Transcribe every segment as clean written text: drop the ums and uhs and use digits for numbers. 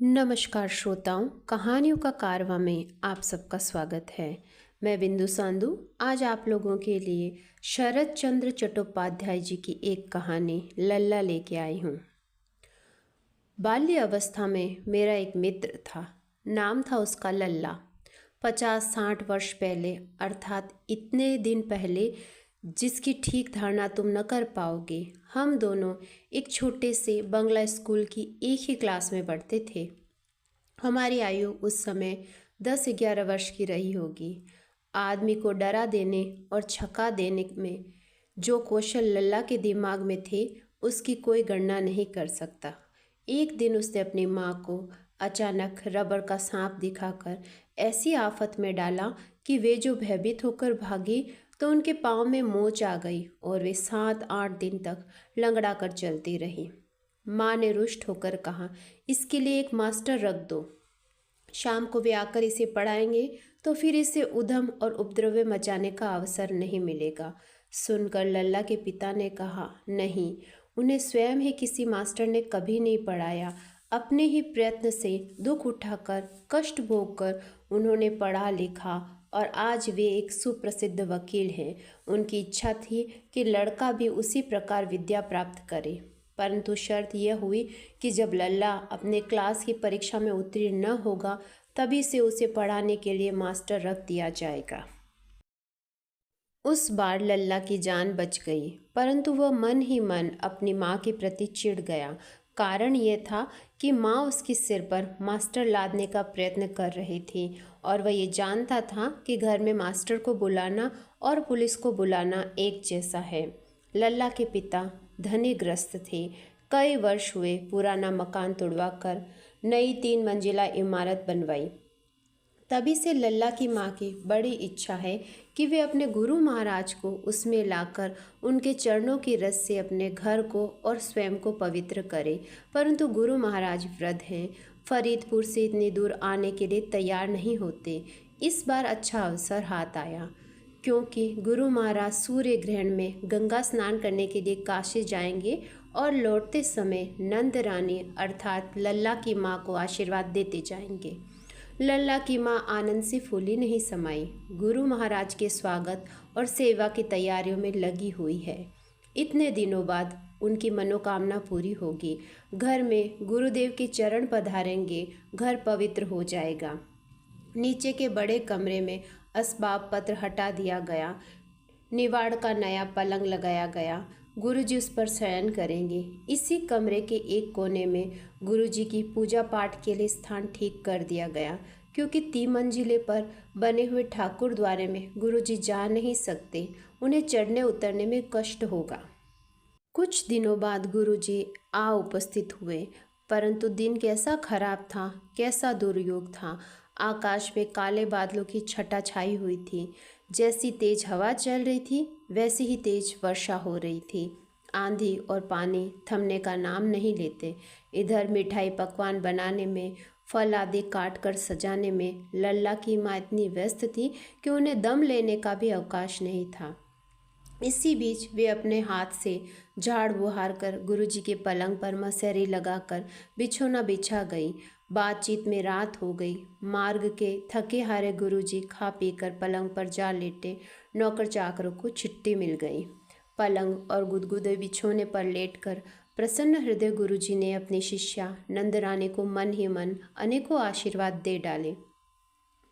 नमस्कार श्रोताओं, कहानियों का कारवां में आप सबका स्वागत है। मैं बिंदु सांधु आज आप लोगों के लिए शरत चंद्र चट्टोपाध्याय जी की एक कहानी लल्ला लेके आई हूँ। बाल्य अवस्था में मेरा एक मित्र था। नाम था उसका लल्ला। 50-60 वर्ष पहले, अर्थात इतने दिन पहले जिसकी ठीक धारणा तुम न कर पाओगे, हम दोनों एक छोटे से बंगला स्कूल की एक ही क्लास में पढ़ते थे। हमारी आयु उस समय 10-11 वर्ष की रही होगी। आदमी को डरा देने और छका देने में जो कौशल लल्ला के दिमाग में थे, उसकी कोई गणना नहीं कर सकता। एक दिन उसने अपनी माँ को अचानक रबड़ का सांप दिखाकर ऐसी आफत में डाला कि वे जो भयभीत होकर भागी तो उनके पाँव में मोच आ गई और वे 7-8 दिन तक लंगड़ा कर चलती रही। माँ ने रुष्ट होकर कहा, इसके लिए एक मास्टर रख दो। शाम को वे आकर इसे पढ़ाएंगे तो फिर इसे उधम और उपद्रव मचाने का अवसर नहीं मिलेगा। सुनकर लल्ला के पिता ने कहा, नहीं, उन्हें स्वयं ही किसी मास्टर ने कभी नहीं पढ़ाया। अपने ही प्रयत्न से दुख उठाकर, कष्ट भोगकर उन्होंने पढ़ा लिखा और आज वे एक सुप्रसिद्ध वकील हैं। उनकी इच्छा थी कि लड़का भी उसी प्रकार विद्या प्राप्त करे, परंतु शर्त यह हुई कि जब लल्ला अपने क्लास की परीक्षा में उत्तीर्ण न होगा, तभी से उसे पढ़ाने के लिए मास्टर रख दिया जाएगा। उस बार लल्ला की जान बच गई, परंतु वह मन ही मन अपनी माँ के प्रति चिढ़ गया। कारण यह था कि माँ उसके सिर पर मास्टर लादने का प्रयत्न कर रही थी और वह ये जानता था कि घर में मास्टर को बुलाना और पुलिस को बुलाना एक जैसा है। लल्ला के पिता धनीग्रस्त थे। कई वर्ष हुए पुराना मकान तुड़वाकर नई 3 मंजिला इमारत बनवाई। तभी से लल्ला की माँ की बड़ी इच्छा है कि वे अपने गुरु महाराज को उसमें लाकर उनके चरणों की रस से अपने घर को और स्वयं को पवित्र करे, परंतु गुरु महाराज वृद्ध हैं, फरीदपुर से इतनी दूर आने के लिए तैयार नहीं होते। इस बार अच्छा अवसर हाथ आया, क्योंकि गुरु महाराज सूर्य ग्रहण में गंगा स्नान करने के लिए काशी जाएंगे और लौटते समय नंद रानी अर्थात लल्ला की माँ को आशीर्वाद देते जाएंगे। लल्ला की माँ आनंद से फूली नहीं समाई। गुरु महाराज के स्वागत और सेवा की तैयारियों में लगी हुई है। इतने दिनों बाद उनकी मनोकामना पूरी होगी। घर में गुरुदेव के चरण पधारेंगे, घर पवित्र हो जाएगा। नीचे के बड़े कमरे में असबाब पत्र हटा दिया गया। निवाड़ का नया पलंग लगाया गया। गुरुजी उस पर शयन करेंगे। इसी कमरे के एक कोने में गुरुजी की पूजा पाठ के लिए स्थान ठीक कर दिया गया, क्योंकि 3 मंजिले पर बने हुए ठाकुर द्वारे में गुरुजी जा नहीं सकते, उन्हें चढ़ने उतरने में कष्ट होगा। कुछ दिनों बाद गुरुजी आ उपस्थित हुए, परंतु दिन कैसा खराब था, कैसा दुर्योग था। आकाश में काले बादलों की छटा छाई हुई थी। जैसी तेज हवा चल रही थी, वैसी ही तेज वर्षा हो रही थी। आंधी और पानी थमने का नाम नहीं लेते। इधर मिठाई पकवान बनाने में, फल आदि काट कर सजाने में लल्ला की माँ इतनी व्यस्त थी कि उन्हें दम लेने का भी अवकाश नहीं था। इसी बीच वे अपने हाथ से झाड़ बुहार कर गुरुजी के पलंग पर मसहरी लगाकर बिछौना बिछा गई। बातचीत में रात हो गई। मार्ग के थके हारे गुरुजी खा पीकर पलंग पर जा लेटे। नौकर चाकरों को छुट्टी मिल गई। पलंग और गुदगुदे बिछौने पर लेटकर प्रसन्न हृदय गुरुजी ने अपनी शिष्या नंदरानी को मन ही मन अनेकों आशीर्वाद दे डाले,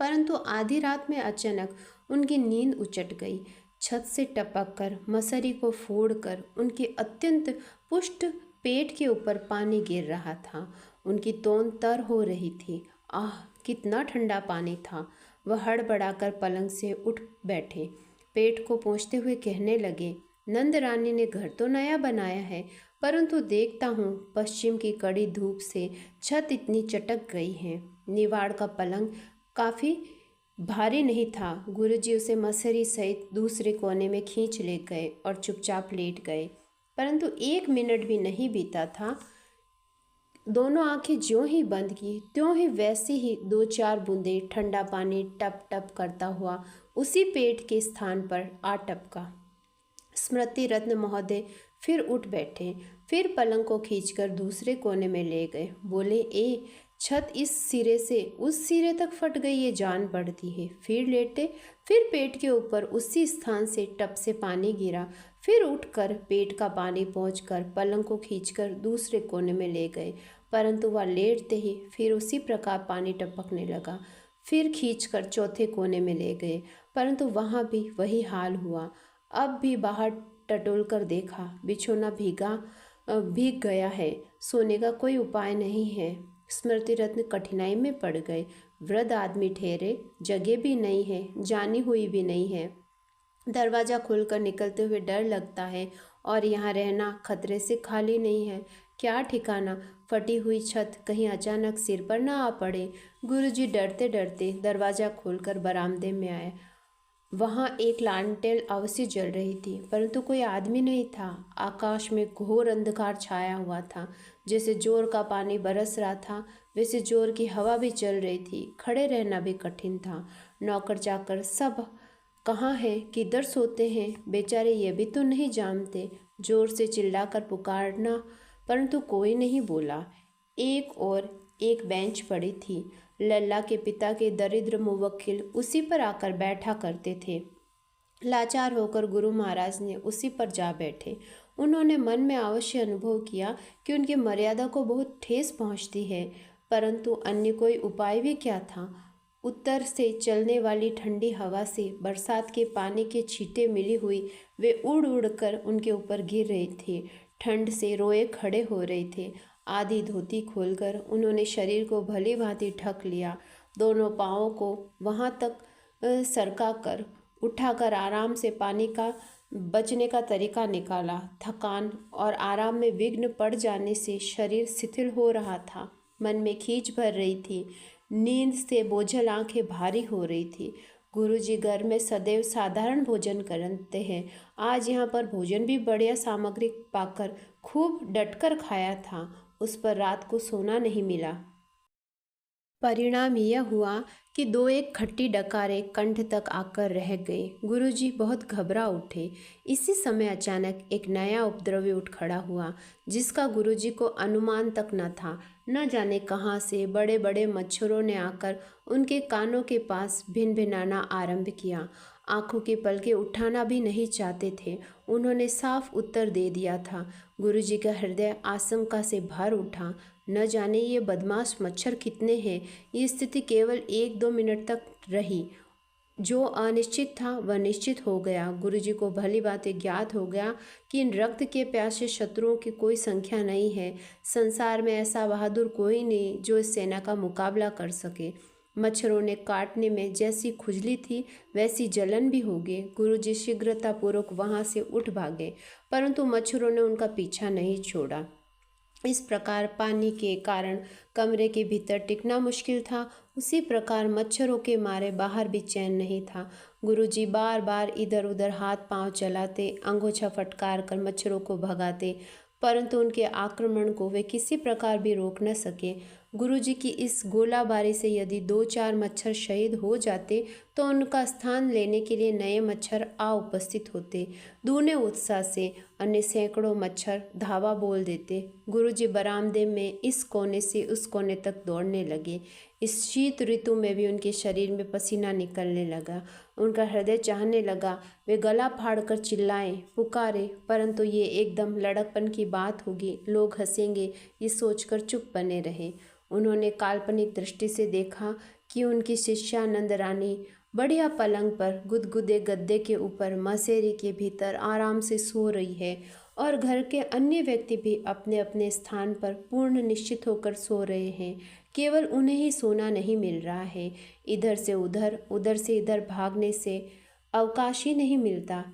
परंतु आधी रात में अचानक उनकी नींद उचट गई। छत से टपक कर मसहरी को फोड़कर उनके अत्यंत पुष्ट पेट के ऊपर पानी गिर रहा था। उनकी तोंद तर हो रही थी। आह, कितना ठंडा पानी था। वह हड़बड़ाकर पलंग से उठ बैठे। पेट को पोंछते हुए कहने लगे, नंद रानी ने घर तो नया बनाया है, परंतु देखता हूँ पश्चिम की कड़ी धूप से छत इतनी चटक गई है। निवाड़ का पलंग काफ़ी भारी नहीं था। गुरुजी उसे मसहरी सहित दूसरे कोने में खींच ले गए और चुपचाप लेट गए, परंतु 1 मिनट भी नहीं बीता था। दोनों आंखें ज्यों ही बंद की त्यों ही वैसे ही 2-4 बूंदे ठंडा पानी टप टप करता हुआ उसी पेट के स्थान पर आ टपका। स्मृति रत्न महोदय फिर उठ बैठे। फिर पलंग को खींचकर दूसरे कोने में ले गए। बोले, ए छत इस सिरे से उस सिरे तक फट गई, ये जान पड़ती है। फिर लेटे। फिर पेट के ऊपर उसी स्थान से टप से पानी गिरा। फिर उठकर पेट का पानी पहुंचकर पलंग को खींचकर दूसरे कोने में ले गए, परंतु वह लेटते ही फिर उसी प्रकार पानी टपकने लगा। फिर खींचकर चौथे कोने में ले गए, परंतु वहाँ भी वही हाल हुआ। अब भी बाहर टटोल कर देखा, बिछौना भीग गया है, सोने का कोई उपाय नहीं है। स्मृति रत्न कठिनाई में पड़ गए। वृद्ध आदमी ठहरे, जगह भी नहीं है, जानी हुई भी नहीं है। दरवाज़ा खोलकर निकलते हुए डर लगता है, और यहाँ रहना खतरे से खाली नहीं है। क्या ठिकाना, फटी हुई छत कहीं अचानक सिर पर ना आ पड़े। गुरुजी डरते डरते दरवाज़ा खोलकर बरामदे में आए। वहाँ एक लालटेन अवश्य जल रही थी, परंतु कोई आदमी नहीं था। आकाश में घोर अंधकार छाया हुआ था। जैसे जोर का पानी बरस रहा था, वैसे जोर की हवा भी चल रही थी। खड़े रहना भी कठिन था। नौकर चाकर सब कहाँ हैं, किधर सोते हैं, बेचारे ये भी तो नहीं जानते। जोर से चिल्लाकर पुकारना, परंतु कोई नहीं बोला। एक बेंच पड़ी थी। लल्ला के पिता के दरिद्र मुवक्किल उसी पर आकर बैठा करते थे। लाचार होकर गुरु महाराज ने उसी पर जा बैठे। उन्होंने मन में अवश्य अनुभव किया कि उनकी मर्यादा को बहुत ठेस पहुंचती है, परंतु अन्य कोई उपाय भी क्या था। उत्तर से चलने वाली ठंडी हवा से बरसात के पानी के छींटे मिली हुई वे उड़ उड़ कर उनके ऊपर गिर रहे थे। ठंड से रोए खड़े हो रहे थे। आधी धोती खोलकर उन्होंने शरीर को भली भांति ढक लिया। दोनों पाँवों को वहाँ तक सरका कर उठाकर आराम से पानी का बचने का तरीका निकाला। थकान और आराम में विघ्न पड़ जाने से शरीर शिथिल हो रहा था। मन में खींच भर रही थी। नींद से बोझल आंखें भारी हो रही थी। गुरुजी घर में सदैव साधारण भोजन करते हैं। आज यहाँ पर भोजन भी बढ़िया सामग्री पाकर खूब डटकर खाया था। उस पर रात को सोना नहीं मिला। परिणाम यह हुआ कि दो एक खट्टी डकारें कंठ तक आकर रह गए। गुरुजी बहुत घबरा उठे। इसी समय अचानक एक नया उपद्रवी उठ खड़ा हुआ, जिसका गुरुजी को अनुमान तक न था। न जाने कहाँ से बड़े बड़े मच्छरों ने आकर उनके कानों के पास भिनभिनाना आरंभ किया। आंखों के पलके उठाना भी नहीं चाहते थे। उन्होंने साफ उत्तर दे दिया था। गुरुजी का हृदय आशंका से भर उठा। न जाने ये बदमाश मच्छर कितने हैं। ये स्थिति केवल 1-2 मिनट तक रही। जो अनिश्चित था वह निश्चित हो गया। गुरुजी को भली बातें ज्ञात हो गया कि इन रक्त के प्यासे शत्रुओं की कोई संख्या नहीं है। संसार में ऐसा बहादुर कोई नहीं जो इस सेना का मुकाबला कर सके। मच्छरों ने काटने में जैसी खुजली थी वैसी जलन भी होगी। गुरुजी शीघ्रतापूर्वक वहाँ से उठ भागे, परंतु मच्छरों ने उनका पीछा नहीं छोड़ा। इस प्रकार पानी के कारण कमरे के भीतर टिकना मुश्किल था, उसी प्रकार मच्छरों के मारे बाहर भी चैन नहीं था। गुरुजी बार बार इधर उधर हाथ पांव चलाते, अंगोछा फटकार कर मच्छरों को भगाते, परंतु उनके आक्रमण को वे किसी प्रकार भी रोक न सके। गुरुजी की इस गोलाबारी से यदि 2-4 मच्छर शहीद हो जाते तो उनका स्थान लेने के लिए नए मच्छर आ उपस्थित होते। दूने उत्साह से अन्य सैकड़ों मच्छर धावा बोल देते। गुरुजी बरामदे में इस कोने से उस कोने तक दौड़ने लगे। इस शीत ऋतु में भी उनके शरीर में पसीना निकलने लगा। उनका हृदय चाहने लगा वे गला फाड़कर चिल्लाएं, पुकारे, परंतु ये एकदम लड़कपन की बात होगी, लोग हंसेंगे, ये सोचकर चुप बने रहे। उन्होंने काल्पनिक दृष्टि से देखा कि उनकी शिष्या नंद रानी बढ़िया पलंग पर गुदगुदे गद्दे के ऊपर मसेरी के भीतर आराम से सो रही है, और घर के अन्य व्यक्ति भी अपने अपने स्थान पर पूर्ण निश्चित होकर सो रहे हैं। केवल उन्हें ही सोना नहीं मिल रहा है। इधर से उधर, उधर से इधर भागने से अवकाश ही नहीं मिलता।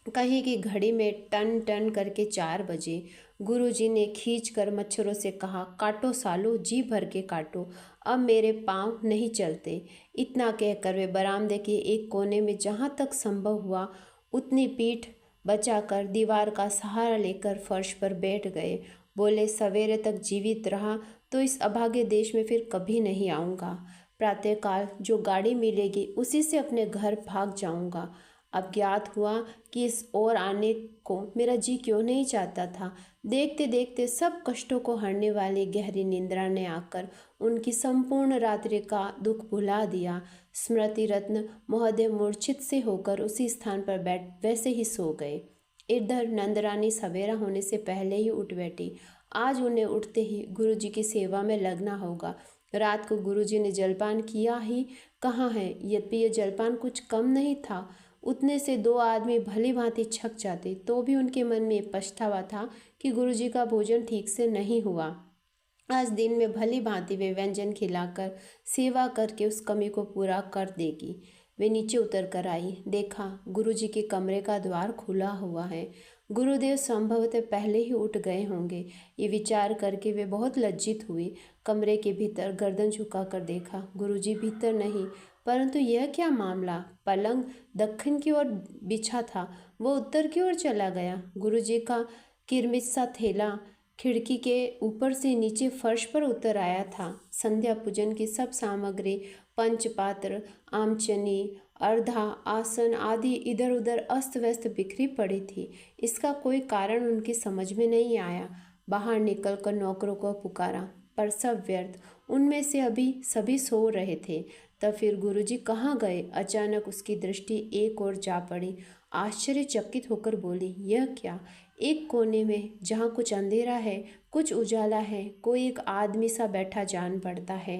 कहीं की घड़ी में टन टन करके 4 बजे। गुरुजी ने खींच कर मच्छरों से कहा, काटो सालो, जी भर के काटो, अब मेरे पाँव नहीं चलते। इतना कहकर वे बरामदे के एक कोने में जहाँ तक संभव हुआ उतनी पीठ बचाकर दीवार का सहारा लेकर फर्श पर बैठ गए। बोले, सवेरे तक जीवित रहा तो इस अभागे देश में फिर कभी नहीं आऊँगा। प्रातःकाल जो गाड़ी मिलेगी उसी से अपने घर भाग जाऊँगा। अब ज्ञात हुआ कि इस ओर आने को मेरा जी क्यों नहीं चाहता था। देखते देखते सब कष्टों को हरने वाली गहरी निद्रा ने आकर उनकी संपूर्ण रात्रि का दुख भुला दिया। स्मृति रत्न महोदय मूर्छित से होकर उसी स्थान पर बैठ वैसे ही सो गए। इधर नंदरानी सवेरा होने से पहले ही उठ बैठी। आज उन्हें उठते ही गुरुजी की सेवा में लगना होगा। रात को गुरुजी ने जलपान किया ही कहाँ है, यद्यपि यह जलपान कुछ कम नहीं था। उतने से दो आदमी भली भांति छक जाते, तो भी उनके मन में पछतावा था कि गुरुजी का भोजन ठीक से नहीं हुआ। आज दिन में भली भांति वे व्यंजन खिलाकर सेवा करके उस कमी को पूरा कर देगी। वे नीचे उतर कर आई, देखा गुरुजी के कमरे का द्वार खुला हुआ है। गुरुदेव संभवतः पहले ही उठ गए होंगे। ये विचार करके वे बहुत लज्जित हुई। कमरे के भीतर गर्दन झुकाकर देखा, गुरुजी भीतर नहीं। परंतु यह क्या मामला, पलंग दक्षिण की ओर बिछा था, वो उत्तर की ओर चला गया। गुरुजी का किरमिट सा थैला खिड़की के ऊपर से नीचे फर्श पर उतर आया था। संध्या पूजन की सब सामग्री, पंचपात्र, आमचनी, अर्धा, आसन आदि इधर उधर अस्त व्यस्त बिखरी पड़ी थी। इसका कोई कारण उनकी समझ में नहीं आया। बाहर निकलकर नौकरों को पुकारा, पर सब व्यर्थ। उनमें से अभी सभी सो रहे थे। तब फिर गुरुजी कहाँ गए? अचानक उसकी दृष्टि एक ओर जा पड़ी। आश्चर्यचकित होकर बोली, यह क्या? एक कोने में जहाँ कुछ अंधेरा है, कुछ उजाला है, कोई एक आदमी सा बैठा जान पड़ता है।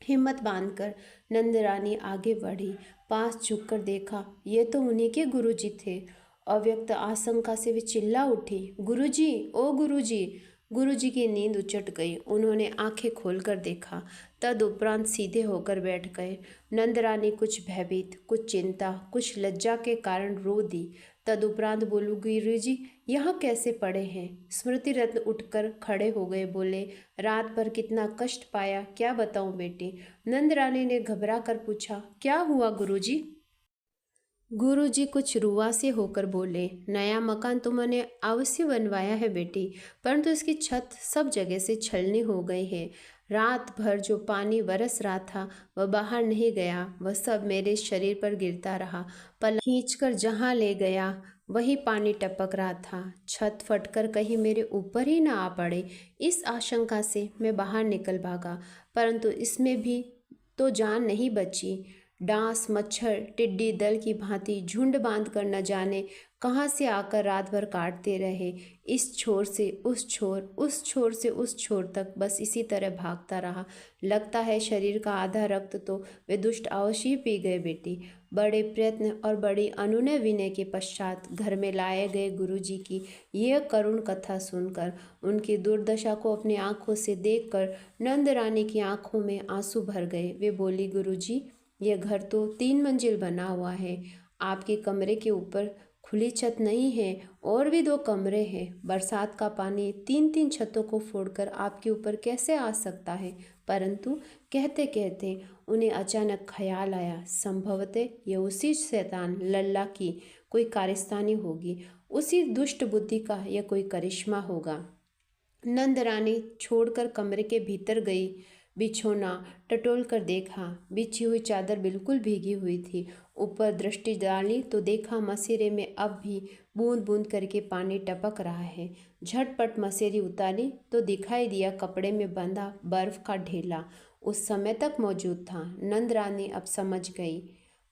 हिम्मत बांधकर नंदरानी आगे बढ़ी। पास झुककर देखा, ये तो उन्हीं के गुरुजी थे। अव्यक्त आशंका से वे चिल्ला उठी, गुरुजी, ओ गुरुजी। गुरुजी की नींद उचट गई। उन्होंने आंखें खोलकर देखा, तदुपरांत सीधे होकर बैठ गए। नंदरानी कुछ भयभीत, कुछ चिंता, कुछ लज्जा के कारण रो दी। तदुपरांत बोलू, गुरुजी यहाँ कैसे पड़े हैं? स्मृति रत्न उठकर खड़े हो गए, बोले, रात भर कितना कष्ट पाया, क्या बताऊं बेटी। नंदरानी ने घबरा कर पूछा, क्या हुआ गुरुजी? गुरुजी कुछ रुआ से होकर बोले, नया मकान तुमने अवश्य बनवाया है बेटी, परंतु इसकी छत सब जगह से छलनी हो गई है। रात भर जो पानी बरस रहा था वह बाहर नहीं गया, वह सब मेरे शरीर पर गिरता रहा। पलंग खींचकर जहाँ ले गया वही पानी टपक रहा था। छत फटकर कहीं मेरे ऊपर ही ना आ पड़े, इस आशंका से मैं बाहर निकल भागा, परंतु इसमें भी तो जान नहीं बची। डांस, मच्छर, टिड्डी दल की भांति झुंड बांध कर न जाने कहाँ से आकर रात भर काटते रहे। इस छोर से उस छोर, उस छोर से उस छोर तक बस इसी तरह भागता रहा। लगता है शरीर का आधा रक्त तो वे दुष्ट अवश्य पी गए बेटी। बड़े प्रयत्न और बड़ी अनुनय विनय के पश्चात घर में लाए गए गुरुजी की यह करुण कथा सुनकर, उनकी दुर्दशा को अपनी आंखों से देखकर नंदरानी की आंखों में आंसू भर गए। वे बोली, गुरुजी, यह घर तो 3 मंजिल बना हुआ है। आपके कमरे के ऊपर खुली छत नहीं है, और भी 2 कमरे हैं। बरसात का पानी 3-3 छतों को फोड़कर आपके ऊपर कैसे आ सकता है? परंतु कहते कहते उन्हें अचानक ख्याल आया, संभवतः यह उसी शैतान लल्ला की कोई कारस्तानी होगी, उसी दुष्ट बुद्धि का यह कोई करिश्मा होगा। नंदरानी छोड़कर कमरे के भीतर गई। बिछौना टटोल कर देखा, बिछी हुई चादर बिल्कुल भीगी हुई थी। ऊपर दृष्टि डाली तो देखा मसेरे में अब भी बूंद बूंद करके पानी टपक रहा है। झटपट मसेरी उतारी तो दिखाई दिया कपड़े में बंधा बर्फ का ढेला उस समय तक मौजूद था। नंदरानी अब समझ गई।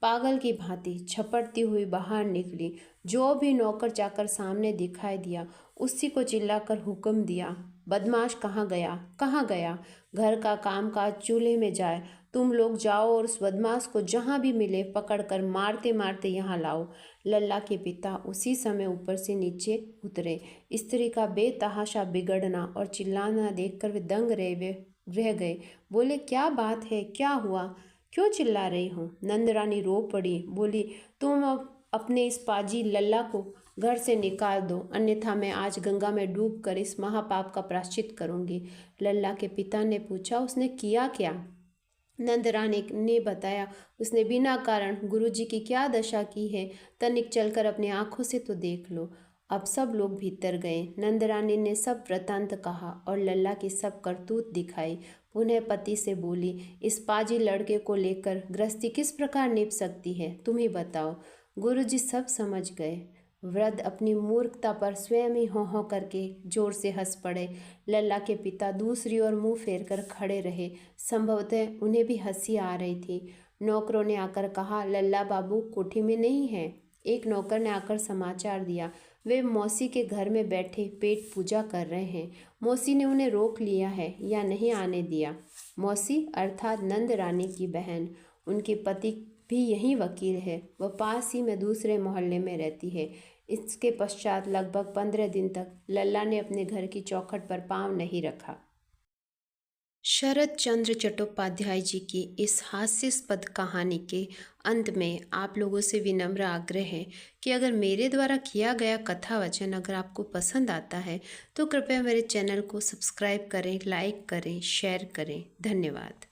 पागल की भांति छपटती हुई बाहर निकली। जो भी नौकर चाकर सामने दिखाई दिया उसी को चिल्लाकर हुक्म दिया, बदमाश कहाँ गया, कहाँ गया? घर का काम काज चूल्हे में जाए, तुम लोग जाओ और उस बदमाश को जहाँ भी मिले पकड़कर मारते मारते यहाँ लाओ। लल्ला के पिता उसी समय ऊपर से नीचे उतरे। स्त्री का बेतहाशा बिगड़ना और चिल्लाना देखकर वे दंग रह गए। बोले, क्या बात है, क्या हुआ, क्यों चिल्ला रही हो? नंदरानी रो पड़ी, बोली, तुम अब अपने इस पाजी लल्ला को घर से निकाल दो, अन्यथा मैं आज गंगा में डूबकर इस महापाप का प्रायश्चित करूंगी। लल्ला के पिता ने पूछा, उसने किया क्या? नंदरानी ने बताया, उसने बिना कारण गुरुजी की क्या दशा की है, तनिक चलकर अपनी आंखों से तो देख लो। अब सब लोग भीतर गए। नंदरानी ने सब वृतांत कहा और लल्ला की सब करतूत दिखाई। पुनः पति से बोली, इस पाजी लड़के को लेकर गृहस्थी किस प्रकार निभ सकती है, तुम ही बताओ। गुरुजी सब समझ गए। वृद्ध अपनी मूर्खता पर स्वयं ही हों करके जोर से हंस पड़े। लल्ला के पिता दूसरी ओर मुंह फेर कर खड़े रहे। संभवतः उन्हें भी हंसी आ रही थी। नौकरों ने आकर कहा, लल्ला बाबू कोठी में नहीं है। एक नौकर ने आकर समाचार दिया, वे मौसी के घर में बैठे पेट पूजा कर रहे हैं। मौसी ने उन्हें रोक लिया है या नहीं आने दिया। मौसी अर्थात नंद रानी की बहन, उनके पति भी यही वकील है। वह पास ही में दूसरे मोहल्ले में रहती है। इसके पश्चात लगभग 15 दिन तक लल्ला ने अपने घर की चौखट पर पांव नहीं रखा। शरत चंद्र चट्टोपाध्याय जी की इस हास्यास्पद कहानी के अंत में आप लोगों से विनम्र आग्रह है कि अगर मेरे द्वारा किया गया कथा वचन अगर आपको पसंद आता है तो कृपया मेरे चैनल को सब्सक्राइब करें, लाइक करें, शेयर करें। धन्यवाद।